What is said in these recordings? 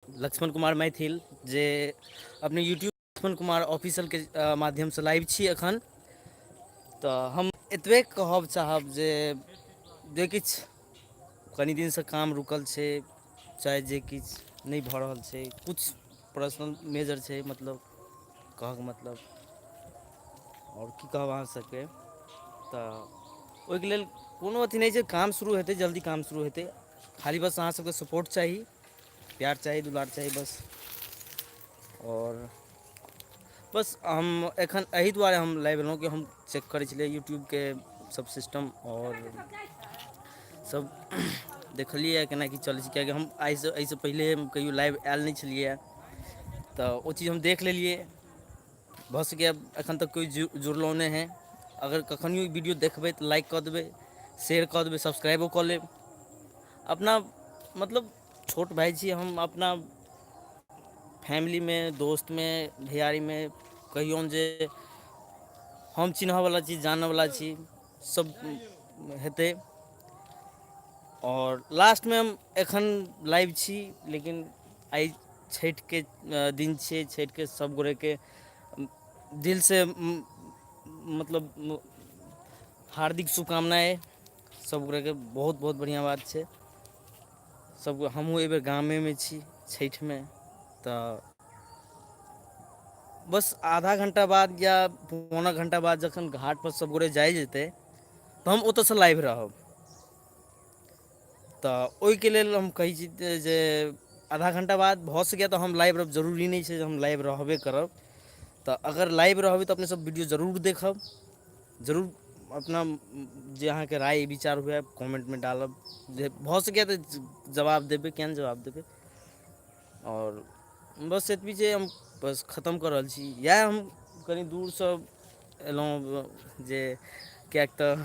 लक्ष्मण कुमार मैथिल जे अपने यूट्यूब लक्ष्मण कुमार ऑफिशियलके माध्यमसँ लाइव छी एखन। तऽ हम एतबे कहब चाहब जे किछु कनि दिनसँ काम रुकल छै, चाहे जे किछु नहि भऽ रहल छै, किछु पर्सनल मेजर छै, मतलब कहऽके मतलब आओर की कहब अहाँ सबके। तऽ ओहिके लेल कोनो अथी नहि छै, काम शुरू हेतै, जल्दी काम शुरू हेतै। खाली बस अहाँ सबके सपोर्ट चाही, प्यार चाही, दुलार चाही बस। आओर बस हम एखन एहि दुआरे हम लाइव एलहुँ कि हम चेक करै छलियै यूट्यूबके सब सिस्टम, आओर सब देखलियै केना की चलै छै, किएकि हम एहिसँ पहिले कहियो लाइव आयल नहि छलियै। तऽ ओ चीज हम देख लेलियै। भऽ सकैए एखन तक कोइ जुड़लौ नहि हइ। अगर कखनियो ई वीडियो देखबै तऽ लाइक कऽ देबै, शेयर कऽ देबै, सब्सक्राइबो कऽ लेब। अपना मतलब छोट भाइ छी हम, अपना फैमिलीमे, दोस्तमे, भैयारीमे कहियौन जे हम चिन्हऽवला छी, जानऽवला छी, सब हेतै। आओर लास्टमे हम एखन लाइव छी, लेकिन आइ छठिके दिन छियै, छठिके सब गोरेके दिलसँ मतलब हार्दिक शुभकामनाएँ सब गोरेके। बहुत बहुत बढ़िआँ बात छै। सब हमहूँ एहिबेर गामेमे छी छठिमे। तऽ बस आधा घण्टा बाद या पौना घण्टा बाद जखन घाटपर सब गोरे जाइ जेतै, तऽ हम ओतऽसँ लाइव रहब। तऽ ओहिके लेल हम कहै छी जे आधा घण्टा बाद भऽ सकैए तऽ हम लाइव रहब, जरूरी नहि छै जे हम लाइव रहबे करब। तऽ अगर लाइव रहबै तऽ अपने सब वीडियो जरूर देखब, जरूर अपना जे अहाँके राय विचार हुए कमेंटमे डालब। जे भऽ सकैए तऽ जवाब देबै, किएक नहि जवाब देबै। आओर बस एतबी छै, हम बस ख़तम कऽ रहल छी। इएह हम कनि दूरसँ अयलहुँ जे किएक तऽ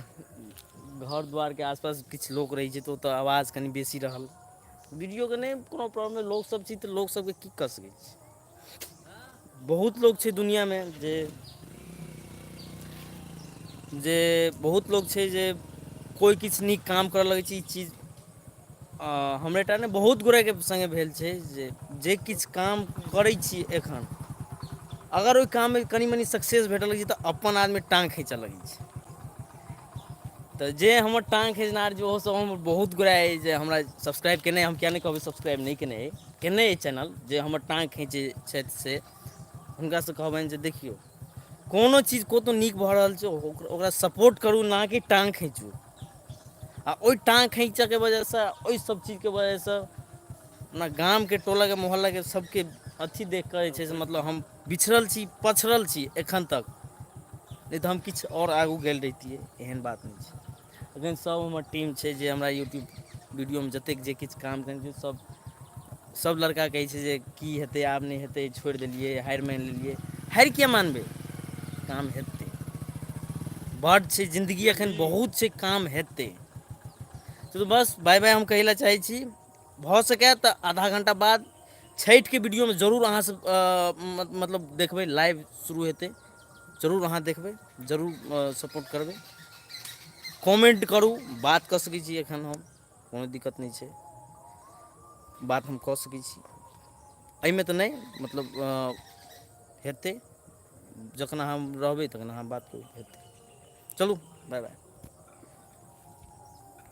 घर दुआरके आसपास किछु लोक रहै छै तऽ ओतऽ आवाज कनि बेसी रहल। वीडियोके नहि कोनो प्रॉब्लम, लोकसब छी तऽ लोकसबके की कऽ सकै छी। बहुत लोक छै दुनिआँमे जे बहुत लोक छै जे कोइ किछु नीक काम करऽ लगै छै, ई चीज हमरे टा नहि बहुत गोरेके सङ्गे भेल छै जे किछु काम करै छी एखन, अगर ओहि काममे कनि मनि सक्सेस भेटऽ लगै छै तऽ अपन आदमी टाँग खींचऽ लगै छै। तऽ जे हमर टाँग खीचनाहर छै, ओहोसब हमर बहुत गोरा अइ जे हमरा सब्सक्राइब केने, हम किएक नहि कहबै सब्सक्राइब नहि केने अइ, केने अइ चैनल, जे हमर टाँग खीचै छथि से। हुनकासँ कहबनि जे देखियौ, कोनो चीज कतहु नीक भऽ रहल छै ओकरा सपोर्ट करू, ना कि टाँग खींचू। आ ओहि टाँग खींचऽके वजहसँ, ओहि सब चीजके वजहसँ अपना गामके, टोलाके, मोहल्लाके सबके अथी देखिकऽ जे छै से मतलब हम बिछड़ल छी, पछड़ल छी एखन तक। नहि तऽ हम किछु आओर आगू गेल रहितियै, एहन बात नहि छै। एखन सब हमर टीम छै जे हमरा यूट्यूब वीडियोमे जतेक जे किछु काम केने छै सब लड़का कहै छै जे की हेतै, आब नहि हेतै, छोड़ि देलियै, हारि मानि लेलियै। हारि किएक मानबै, काम हेतै। बड्ड छै जिन्दगी एखन, बहुत छै, काम हेतै। तऽ बस बाय बाय हम कहै लए चाहै छी। भऽ सकय तऽ आधा घण्टा बाद छठिके वीडियोमे जरूर अहाँसब मतलब देखबै, लाइव शुरू हेतै। जरूर अहाँ देखबै, जरूर सपोर्ट करबै। कमेन्ट करू, बात कऽ सकै छी एखन हम, कोनो दिक्कत नहि छै। बात हम कऽ सकै छी, एहिमे तऽ नहि मतलब हेतै। जखन अहाँ रहबै तखन अहाँ बात करू, हेतै। चलू बाय बाय।